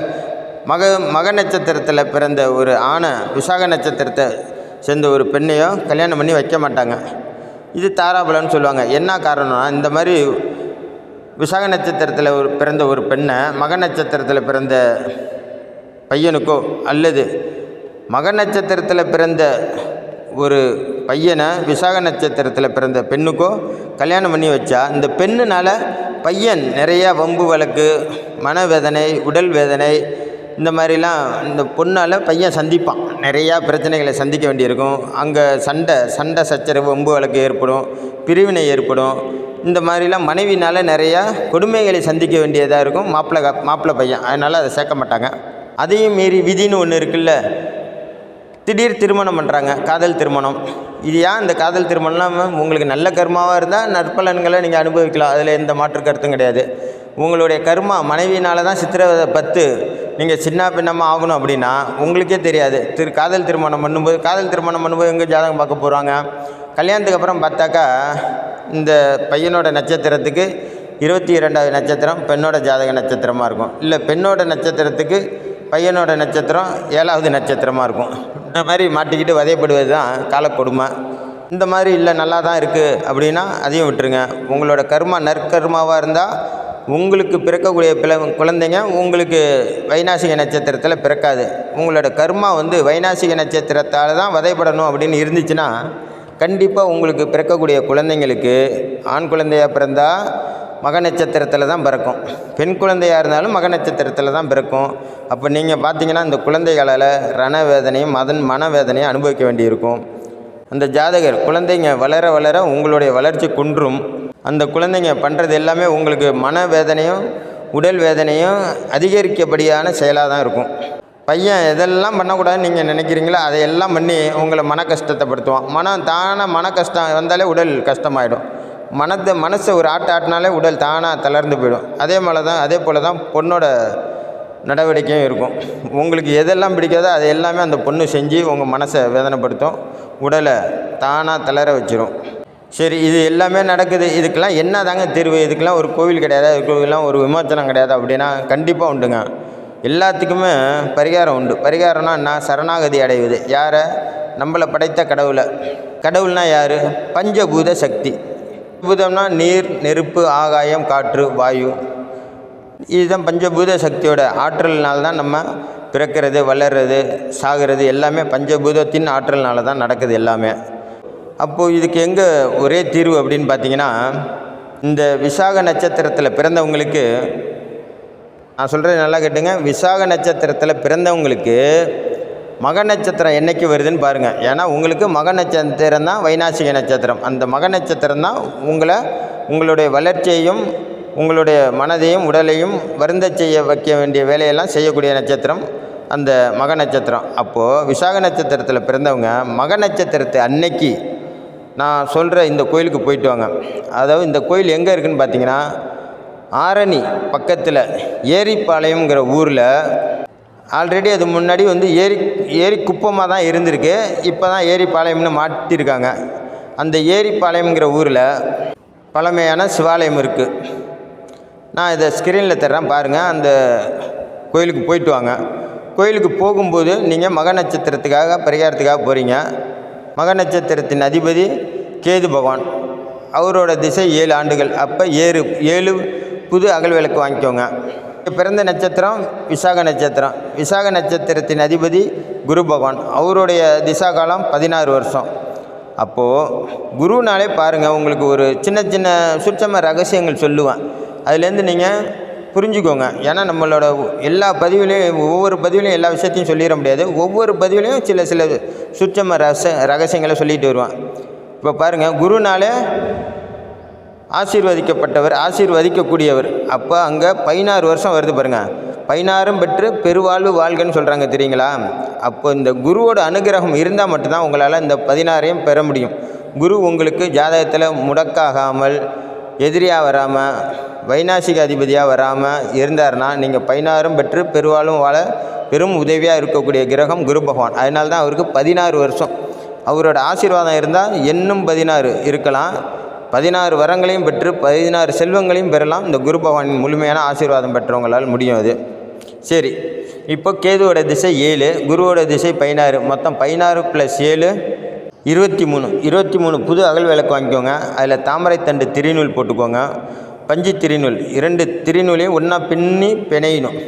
மக நட்சத்திரத்தில் பிறந்த ஒரு ஆணை விசாக நட்சத்திரத்தை சேர்ந்த ஒரு பெண்ணையோ கல்யாணம் பண்ணி வைக்க மாட்டாங்க. இது தாராபலன்னு சொல்லுவாங்க. என்ன காரணம்னா, இந்த மாதிரி விசாக நட்சத்திரத்தில் பிறந்த ஒரு பெண்ணை மக நட்சத்திரத்தில் பிறந்த பையனுக்கோ அல்லது மக நட்சத்திரத்தில் பிறந்த ஒரு பையனை விசாக நட்சத்திரத்தில் பிறந்த பெண்ணுக்கோ கல்யாணம் பண்ணி வச்சா, இந்த பெண்ணுனால் பையன் நிறையா வம்பு வழக்கு, மனவேதனை, உடல் வேதனை, இந்த மாதிரிலாம் இந்த பொண்ணால் பையன் சந்திப்பான். நிறையா பிரச்சனைகளை சந்திக்க வேண்டியிருக்கும். அங்கே சண்டை சச்சரவு, வம்பு வழக்கு ஏற்படும், பிரிவினை ஏற்படும். இந்த மாதிரிலாம் மனைவினால் நிறையா கொடுமைகளை சந்திக்க வேண்டியதாக இருக்கும் மாப்பிள்ளை பையன். அதனால் அதை சேர்க்க மாட்டாங்க. அதையும் மீறி விதின்னு ஒன்று இருக்குல்ல, திடீர் திருமணம் பண்ணுறாங்க, காதல் திருமணம். இது ஏன் இந்த காதல் திருமணம்லாம் உங்களுக்கு நல்ல கர்மாவாக இருந்தால் நற்பலன்களை நீங்கள் அனுபவிக்கலாம், அதில் எந்த மாற்று கருத்தும் கிடையாது. உங்களுடைய கர்மா மனைவியினால் தான் சித்திரவதை 10 நீங்கள் சின்ன பின்னமாக ஆகணும் அப்படின்னா உங்களுக்கே தெரியாது. காதல் திருமணம் பண்ணும்போது எங்கே ஜாதகம் பார்க்க போகிறாங்க. கல்யாணத்துக்கு அப்புறம் பார்த்தாக்கா இந்த பையனோட நட்சத்திரத்துக்கு 22வது நட்சத்திரம் பெண்ணோட ஜாதக நட்சத்திரமாக இருக்கும், இல்லை பெண்ணோட நட்சத்திரத்துக்கு பையனோட நட்சத்திரம் 7வது நட்சத்திரமாக இருக்கும். இந்த மாதிரி மாட்டிக்கிட்டு வதைப்படுவது தான் காலக்கொடுமை. இந்த மாதிரி இல்லை நல்லா தான் இருக்குது அப்படின்னா அதையும் விட்டுருங்க. உங்களோட கர்மா நற்கர்மாவாக இருந்தால் உங்களுக்கு பிறக்கக்கூடிய குழந்தைங்க உங்களுக்கு வைநாசிக நட்சத்திரத்தில் பிறக்காது. உங்களோட கர்மா வைநாசிக நட்சத்திரத்தால் தான் வதைப்படணும் அப்படின்னு இருந்துச்சுன்னா கண்டிப்பாக உங்களுக்கு பிறக்கக்கூடிய குழந்தைங்களுக்கு ஆண் குழந்தையாக பிறந்தால் மக நட்சத்திரத்தில் தான் பிறக்கும், பெண் குழந்தையாக இருந்தாலும் மக நட்சத்திரத்தில் தான் பிறக்கும். அப்போ நீங்கள் பார்த்தீங்கன்னா இந்த குழந்தைகளால் ரணவேதனையும் மனவேதனையும் அனுபவிக்க வேண்டியிருக்கும். அந்த ஜாதகர் குழந்தைங்க வளர வளர உங்களுடைய வளர்ச்சி குன்றும். அந்த குழந்தைங்க பண்ணுறது எல்லாமே உங்களுக்கு மனவேதனையும் உடல் வேதனையும் அதிகரிக்கபடியான செயலாக தான் இருக்கும். பையன் எதெல்லாம் பண்ணக்கூடாதுன்னு நீங்கள் நினைக்கிறீங்களோ அதையெல்லாம் பண்ணி உங்களை மன கஷ்டத்தை மன கஷ்டம் வந்தாலே உடல் கஷ்டமாயிடும். மனசை ஒரு ஆட்டினாலே உடல் தானாக தளர்ந்து போயிடும். அதே போல் தான் பொண்ணோட நடவடிக்கையும் இருக்கும். உங்களுக்கு எதெல்லாம் பிடிக்காதோ அதை எல்லாமே அந்த பொண்ணு செஞ்சு உங்கள் மனசை வேதனைப்படுத்தும், உடலை தானாக தளர வச்சிடும். சரி, இது எல்லாமே நடக்குது, இதுக்கெல்லாம் என்ன தாங்க தீர்வு? இதுக்கெல்லாம் ஒரு கோவில் கிடையாது, இதுக்கெல்லாம் ஒரு விமோச்சனம் கிடையாது அப்படின்னா கண்டிப்பாக உண்டுங்க. எல்லாத்துக்குமே பரிகாரம் உண்டு. பரிகாரம்னா என்ன? சரணாகதி அடைவது. யாரை? நம்மளை படைத்த கடவுளை. கடவுள்னால் யார்? பஞ்சபூத சக்தி. பூதம்னா நீர், நெருப்பு, ஆகாயம், காற்று, வாயு. இதுதான் பஞ்சபூத சக்தியோட ஆற்றல்னால்தான் நம்ம பிறக்கிறது, வளர்றது, சாகிறது எல்லாமே பஞ்சபூதத்தின் ஆற்றல்னால தான் நடக்குது எல்லாமே. அப்போது இதுக்கு எங்கே ஒரே தீர்வு அப்படின்னு பார்த்தீங்கன்னா, இந்த விசாக நட்சத்திரத்தில் பிறந்தவங்களுக்கு நான் சொல்கிறது நல்லா கேட்டுங்க. விசாக நட்சத்திரத்தில் பிறந்தவங்களுக்கு மக நட்சத்திரம் என்றைக்கு வருதுன்னு பாருங்கள். ஏன்னா உங்களுக்கு மக நட்சத்திரம் தான் வைநாசிக நட்சத்திரம். அந்த மக நட்சத்திரம் தான் உங்களுடைய வளர்ச்சியையும் உங்களுடைய மனதையும் உடலையும் வருந்த செய்ய வைக்க வேண்டிய வேலையெல்லாம் செய்யக்கூடிய நட்சத்திரம் அந்த மக நட்சத்திரம். அப்போது விசாக நட்சத்திரத்தில் பிறந்தவங்க மக நட்சத்திரத்தை அன்னைக்கு நான் சொல்கிற இந்த கோயிலுக்கு போயிட்டு வாங்க. அதாவது இந்த கோயில் எங்கே இருக்குதுன்னு பார்த்தீங்கன்னா, ஆரணி பக்கத்தில் ஏரிப்பாளையம்ங்கிற ஊரில் ஆல்ரெடி அது முன்னாடி ஏரி குப்பமாக தான் இருந்திருக்கு. இப்போ தான் ஏரிப்பாளையம்னு மாற்றிருக்காங்க. அந்த ஏரிப்பாளையம்ங்கிற ஊரில் பழமையான சிவாலயம் இருக்குது. நான் இதை ஸ்க்ரீனில் தர்றேன் பாருங்கள். அந்த கோயிலுக்கு போயிட்டு வாங்க. கோயிலுக்கு போகும்போது நீங்கள் மக நட்சத்திரத்துக்காக பரிகாரத்துக்காக போகிறீங்க. மக நட்சத்திரத்தின் அதிபதி கேது பகவான். அவரோட திசை 7 ஆண்டுகள். அப்போ 7 புது அகல் விளக்கு வாங்கிக்கோங்க. பிறந்த நட்சத்திரம் விசாக நட்சத்திரம். விசாக நட்சத்திரத்தின் அதிபதி குரு பகவான். அவருடைய திசா காலம் 16 வருஷம். அப்போது குருனாலே பாருங்கள், உங்களுக்கு ஒரு சின்ன சின்ன சுற்றமாக ரகசியங்கள் சொல்லுவேன். அதுலேருந்து நீங்கள் புரிஞ்சுக்கோங்க. ஏன்னா நம்மளோட எல்லா பதிவுலையும் ஒவ்வொரு பதிவுலையும் எல்லா விஷயத்தையும் சொல்லிட முடியாது. ஒவ்வொரு பதிவுலையும் சில சுற்றம ரகசியங்களை சொல்லிட்டு வருவான். இப்போ பாருங்கள், குருனாலே ஆசீர்வதிக்கப்பட்டவர், ஆசீர்வதிக்கக்கூடியவர். அப்போ அங்கே 16 வருஷம் வருது பாருங்கள். 16 பெற்று பெருவாழ்வு வாழ்கன்னு சொல்கிறாங்க தெரியுங்களா? அப்போ இந்த குருவோட அனுகிரகம் இருந்தால் மட்டும்தான் உங்களால் இந்த 16ஐயும் பெற முடியும். குரு உங்களுக்கு ஜாதகத்தில் முடக்காகாமல், எதிரியாக வராமல், வைநாசிக அதிபதியாக வராமல் இருந்தார்னா நீங்கள் 16 பெற்று பெருவாழ்வும் வாழ பெரும் உதவியாக இருக்கக்கூடிய கிரகம் குரு பகவான். அதனால தான் அவருக்கு 16 வருஷம். அவரோட ஆசீர்வாதம் இருந்தால் இன்னும் 16 இருக்கலாம். 16 வரங்களையும் பெற்று 16 செல்வங்களையும் பெறலாம். இந்த குரு பகவானின் முழுமையான ஆசீர்வாதம் பெற்றவங்களால் முடியும் அது. சரி, இப்போ கேதுவோட திசை 7, குருவோட திசை 16, மொத்தம் 16 + 7 23 புது அகல் விளக்கு வாங்கிக்கோங்க. அதில் தாமரைத்தண்டு திரிநூல் போட்டுக்கோங்க. பஞ்சு திரிநூல் 2 திரிநூலையும் ஒன்றா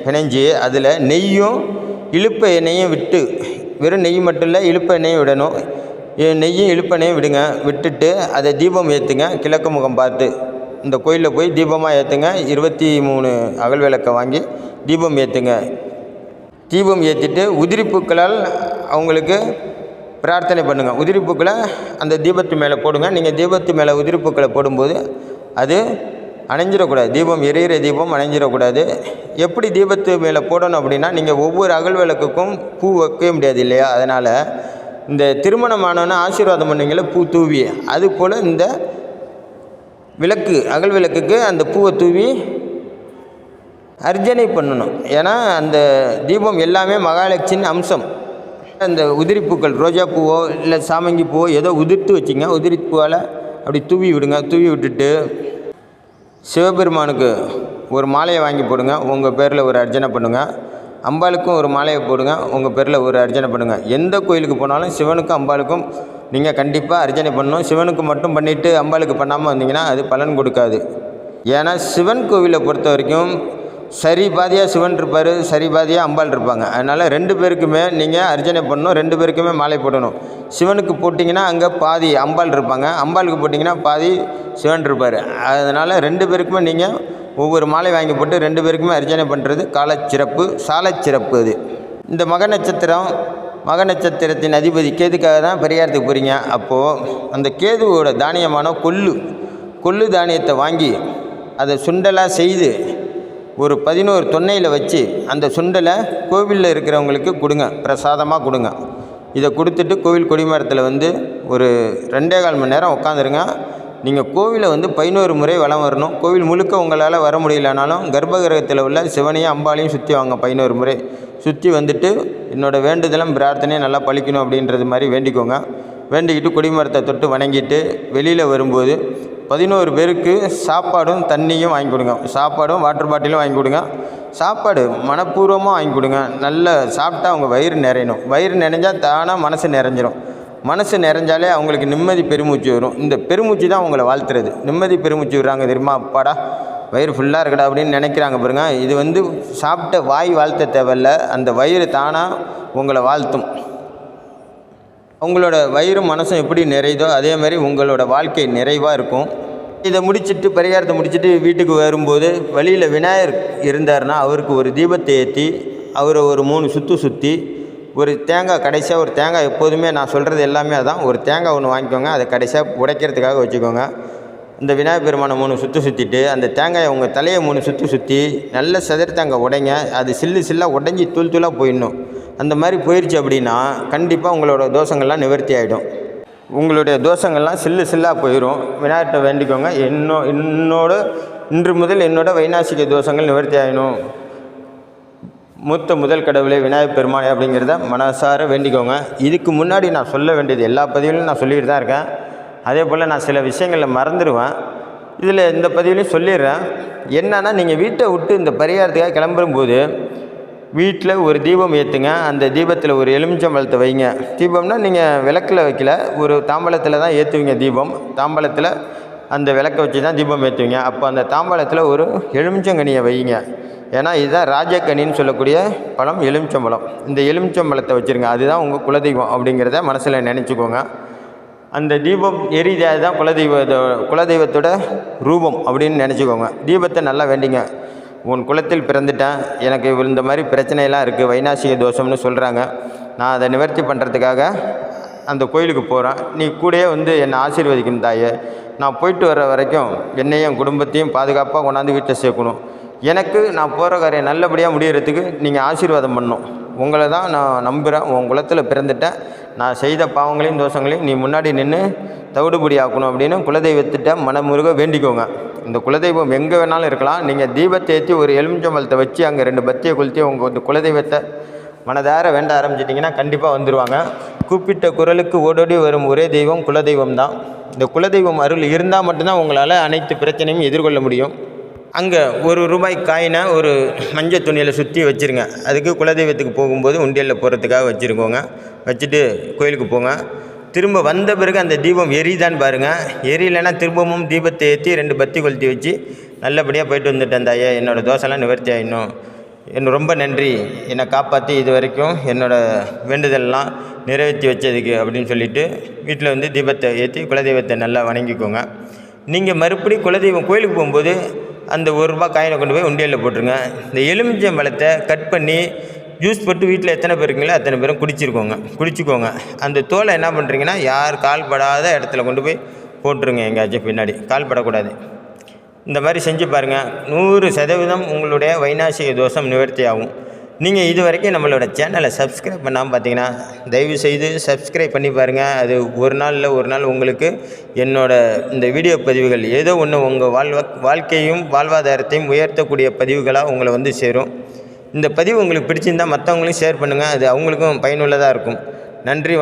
பிணைஞ்சு அதில் நெய்யும் இழுப்ப எண்ணெயும் விட்டு, வெறும் நெய் மட்டும் இல்லை இழுப்ப எண்ணெயும் விடணும். நெய்யும் இழுப்ப எண்ணெயும் விடுங்க. விட்டுட்டு அதை தீபம் ஏற்றுங்க. கிழக்கு முகம் பார்த்து இந்த கோயிலில் போய் தீபமாக ஏற்றுங்க. 23 அகல் விளக்கை வாங்கி தீபம் ஏற்றுங்க. தீபம் ஏற்றிட்டு உதிரிப்பூக்களால் அவங்களுக்கு பிரார்த்தனை பண்ணுங்கள். உதிரிப்பூக்களை அந்த தீபத்து மேலே போடுங்க. நீங்கள் தீபத்து மேலே உதிரிப்பூக்களை போடும்போது அது அணைஞ்சிடக்கூடாது. தீபம் எரியிற தீபம் அணைஞ்சிடக்கூடாது. எப்படி தீபத்து மேலே போடணும் அப்படின்னா, நீங்கள் ஒவ்வொரு அகல் விளக்குக்கும் பூ வைக்கவே முடியாது இல்லையா? அதனால் இந்த திருமணமானவனை ஆசீர்வாதம் பண்ணுவீங்கள பூ தூவி, அதுபோல் இந்த விளக்கு அகல் விளக்குக்கு அந்த பூவை தூவி அர்ச்சனை பண்ணணும். ஏன்னா அந்த தீபம் எல்லாமே மகாலட்சுமியின் அம்சம். அந்த உதிரிப்பூக்கள் ரோஜா பூவோ இல்லை சாமங்கி பூவோ ஏதோ உதிர்த்து வச்சிங்க. உதிரி பூவால் அப்படி தூவி விடுங்க. தூவி விட்டுட்டு சிவபெருமானுக்கு ஒரு மாலையை வாங்கி போடுங்க. உங்கள் பேரில் ஒரு அர்ச்சனை பண்ணுங்கள். அம்பாளுக்கும் ஒரு மாலையை போடுங்க. உங்கள் பேரில் ஒரு அர்ச்சனை பண்ணுங்கள். எந்த கோயிலுக்கு போனாலும் சிவனுக்கும் அம்பாளுக்கும் நீங்கள் கண்டிப்பாக அர்ச்சனை பண்ணணும். சிவனுக்கு மட்டும் பண்ணிவிட்டு அம்பாளுக்கு பண்ணாமல் வந்தீங்கன்னா அது பலன் கொடுக்காது. ஏன்னா சிவன் கோவிலை பொறுத்த வரைக்கும் சரி பாதியாக சிவன் இருப்பார், சரி பாதியாக அம்பாள் இருப்பாங்க. அதனால் 2 பேருக்குமே நீங்கள் அர்ச்சனை பண்ணணும். 2 பேருக்குமே மாலை போடணும். சிவனுக்கு போட்டிங்கன்னா அங்கே பாதி அம்பாள் இருப்பாங்க, அம்பாளுக்கு போட்டிங்கன்னா பாதி சிவன் இருப்பார். அதனால் 2 பேருக்குமே நீங்கள் ஒவ்வொரு மாலை வாங்கி போட்டு 2 பேருக்குமே அர்ச்சனை பண்ணுறது காலச்சிறப்பு, சாலச்சிறப்பு. அது இந்த மக நட்சத்திரத்தின் அதிபதி கேதுக்காக தான் பரிகாரத்துக்கு போகிறீங்க. அப்போது அந்த கேதுவோட தானியமான கொள்ளு தானியத்தை வாங்கி அதை சுண்டலாக செய்து ஒரு 11 தொன்னையில் வச்சு அந்த சுண்டலை கோவிலில் இருக்கிறவங்களுக்கு கொடுங்க, பிரசாதமாக கொடுங்க. இதை கொடுத்துட்டு கோவில் கொடிமரத்தில் ஒரு 2.25 மணி நேரம் உட்காந்துருங்க. நீங்கள் கோவிலை 11 முறை வலம் வரணும். கோவில் முழுக்க உங்களால் வர முடியலனாலும் கர்ப்பகிரகத்தில் உள்ள சிவனையும் அம்பாலையும் சுற்றி வாங்க. 11 முறை சுற்றி வந்துட்டு என்னோடய வேண்டுதலும் பிரார்த்தனையும் நல்லா பழிக்கணும் அப்படின்றது மாதிரி வேண்டிக்கோங்க. வேண்டிக்கிட்டு கொடிமரத்தை தொட்டு வணங்கிட்டு வெளியில் வரும்போது 11 பேருக்கு சாப்பாடும் தண்ணியும் வாங்கி கொடுங்க. சாப்பாடும் வாட்டர் பாட்டிலும் வாங்கி கொடுங்க. சாப்பாடு மனப்பூர்வமாக வாங்கி கொடுங்க. நல்லா சாப்பிட்டா அவங்க வயிறு நிறையணும். வயிறு நிறைஞ்சால் தானாக மனசு நிறைஞ்சிரும். மனசு நிறைஞ்சாலே அவங்களுக்கு நிம்மதி பெருமூச்சு வரும். இந்த பெருமூச்சு தான் அவங்கள வாழ்த்துறது. நிம்மதி பெருமூச்சு விடுறாங்க தெரியுமா? அப்பாடா வயிறு ஃபுல்லாக இருக்கடா அப்படின்னு நினைக்கிறாங்க பாருங்க. இது சாப்பிட்ட வாய் வாழ்த்த தேவையில்ல, அந்த வயிறு தானாக உங்களை வாழ்த்தும். உங்களோட வயிறும் மனசும் எப்படி நிறையுதோ அதே மாதிரி உங்களோட வாழ்க்கை நிறைவாக இருக்கும். இதை முடிச்சுட்டு பரிகாரத்தை முடிச்சுட்டு வீட்டுக்கு வரும்போது வழியில் விநாயகர் இருந்தார்னா அவருக்கு ஒரு தீபத்தை ஏற்றி அவரை ஒரு 3 சுற்றி ஒரு தேங்காய், கடைசியாக ஒரு தேங்காய், எப்போதுமே நான் சொல்கிறது எல்லாமே அதான், ஒரு தேங்காய் ஒன்று வாங்கிக்கோங்க. அதை கடைசியாக உடைக்கிறதுக்காக வச்சுக்கோங்க. இந்த விநாயகர் பெருமானை 3 சுற்றிட்டு அந்த தேங்காயை உங்கள் தலையை 3 சுற்றி நல்ல செதறி தேங்காய் உடைங்க. அது சில்லாக உடைஞ்சி தூளாக போயிடணும். அந்த மாதிரி போயிடுச்சு அப்படின்னா கண்டிப்பாக உங்களோட தோஷங்கள்லாம் நிவர்த்தி ஆகிடும். உங்களுடைய தோஷங்கள்லாம் சில்லாக போயிடும். விநாயகர்கிட்ட வேண்டிக்கோங்க, இன்று முதல் என்னோட வைநாசிக தோஷங்கள் நிவர்த்தி ஆகிடும், மூத்த முதல் கடவுளை விநாயகர் பெருமானை அப்படிங்கிறத மனசார வேண்டிக்கோங்க. இதுக்கு முன்னாடி நான் சொல்ல வேண்டியது எல்லா பதிவுலையும் நான் சொல்லிட்டு தான் இருக்கேன். அதே போல் நான் சில விஷயங்களில் மறந்துடுவேன். இதில் இந்த பதிவுலையும் சொல்லிடுறேன். என்னன்னா, நீங்கள் வீட்டை விட்டு இந்த பரிகாரத்துக்காக கிளம்பும்போது வீட்டில் ஒரு தீபம் ஏற்றுங்க. அந்த தீபத்தில் ஒரு எலுமிச்சம்பழத்தை வைங்க. தீபம்னா நீங்கள் விளக்கில் வைக்கல, ஒரு தாம்பழத்தில் தான் ஏற்றுவீங்க தீபம். தாம்பழத்தில் அந்த விளக்கை வச்சு தான் தீபம் ஏற்றுவீங்க. அப்போ அந்த தாம்பழத்தில் ஒரு எலுமிச்சங்கனியை வைங்க. ஏன்னா இதுதான் ராஜக்கனின்னு சொல்லக்கூடிய பழம், எலுமிச்சம்பழம். இந்த எலுமிச்சம்பழத்தை வச்சுருங்க. அதுதான் உங்கள் குலதெய்வம் அப்படிங்கிறத மனசில் நினச்சிக்கோங்க. அந்த தீபம் எரியுது, அதுதான் குலதெய்வத்தோட ரூபம் அப்படின்னு நினச்சிக்கோங்க. தீபத்தை நல்லா வேண்டிங்க. உன் குலத்தில் பிறந்துட்டேன், எனக்கு இந்த மாதிரி பிரச்சனையெல்லாம் இருக்குது, வைநாசிக தோஷம்னு சொல்கிறாங்க, நான் அதை நிவர்த்தி பண்ணுறதுக்காக அந்த கோயிலுக்கு போகிறேன், நீ கூடயே வந்து என்னை ஆசீர்வதிக்கணும் தாயே, நான் போயிட்டு வர்ற வரைக்கும் என்னையும் என் குடும்பத்தையும் பாதுகாப்பாக கொண்டாந்து வீட்டில் சேர்க்கணும், எனக்கு நான் போகிற காரியம் நல்லபடியாக முடிகிறதுக்கு நீங்கள் ஆசீர்வாதம் பண்ணணும், உங்களை தான் நான் நம்புகிறேன், உன் குலத்தில் பிறந்துட்டேன், நான் செய்த பாவங்களையும் தோஷங்களையும் நீ முன்னாடி நின்று தவிடுபடி ஆக்கணும் அப்படின்னு குலதெய்வத்திட்ட மனமுருக வேண்டிக்கோங்க. இந்த குலதெய்வம் எங்கே வேணாலும் இருக்கலாம், நீங்கள் தீபத்தை ஏற்றி ஒரு எலுமிச்சம்பழத்தை வச்சு அங்கே 2 பத்தியை கொளுத்தி உங்கள் குலதெய்வத்தை மனதார வேண்ட ஆரம்பிச்சிட்டிங்கன்னா கண்டிப்பாக வந்துடுவாங்க. கூப்பிட்ட குரலுக்கு ஓடோடி வரும் ஒரே தெய்வம் குலதெய்வம் தான். இந்த குலதெய்வம் அருள் இருந்தால் மட்டும்தான் உங்களால் அனைத்து பிரச்சனையும் எதிர்கொள்ள முடியும். அங்கே ₹1 காயினை ஒரு மஞ்சள் துணியில் சுற்றி வச்சுருங்க, அதுக்கு குலதெய்வத்துக்கு போகும்போது உண்டியலில் போகிறதுக்காக வச்சுருக்கோங்க. வச்சுட்டு கோயிலுக்கு போங்க. திரும்ப வந்த பிறகு அந்த தீபம் எரியுதான்னு பாருங்கள், எரியலைன்னா திரும்பவும் தீபத்தை ஏற்றி 2 பத்தி கொளுத்தி வச்சு நல்லபடியாக போயிட்டு வந்துட்டேன் தாயே, என்னோடய தோசைலாம் நிவர்த்தி ஆகிடணும், என்ன ரொம்ப நன்றி, என்னை காப்பாற்றி இது வரைக்கும் என்னோடய வேண்டுதலெல்லாம் நிறைவேற்றி வச்சதுக்கு அப்படின்னு சொல்லிவிட்டு வீட்டில் வந்து தீபத்தை ஏற்றி குலதெய்வத்தை நல்லா வணங்கிக்கோங்க. நீங்கள் மறுபடியும் குலதெய்வம் கோயிலுக்கு போகும்போது அந்த ₹1 காயினை கொண்டு போய் உண்டியலில் போட்டுருங்க. இந்த எலுமிச்சம்பழத்தை கட் பண்ணி ஜூஸ் போட்டு வீட்டில் எத்தனை பேர் இருக்கீங்களோ அத்தனை பேரும் குடிச்சிக்கோங்க. அந்த தோலை என்ன பண்ணுறீங்கன்னா யார் கால் படாத இடத்துல கொண்டு போய் போட்டுருங்க, எங்கேயாச்சும் பின்னாடி கால் படக்கூடாது. இந்த மாதிரி செஞ்சு பாருங்கள், 100% உங்களுடைய வைநாசிக தோஷம் நிவர்த்தி ஆகும். நீங்கள் இது வரைக்கும் நம்மளோட சேனலை சப்ஸ்கிரைப் பண்ணாமல் பார்த்தீங்கன்னா தயவுசெய்து சப்ஸ்கிரைப் பண்ணி பாருங்கள். அது ஒரு நாள் உங்களுக்கு என்னோடய இந்த வீடியோ பதிவுகள் ஏதோ ஒன்று உங்கள் வாழ்க்கையும் வாழ்வாதாரத்தையும் உயர்த்தக்கூடிய பதிவுகளாக உங்களை வந்து சேரும். இந்த பதிவு உங்களுக்கு பிடிச்சிருந்தால் மற்றவங்களையும் ஷேர் பண்ணுங்கள், அது அவங்களுக்கும் பயனுள்ளதாக இருக்கும். நன்றி.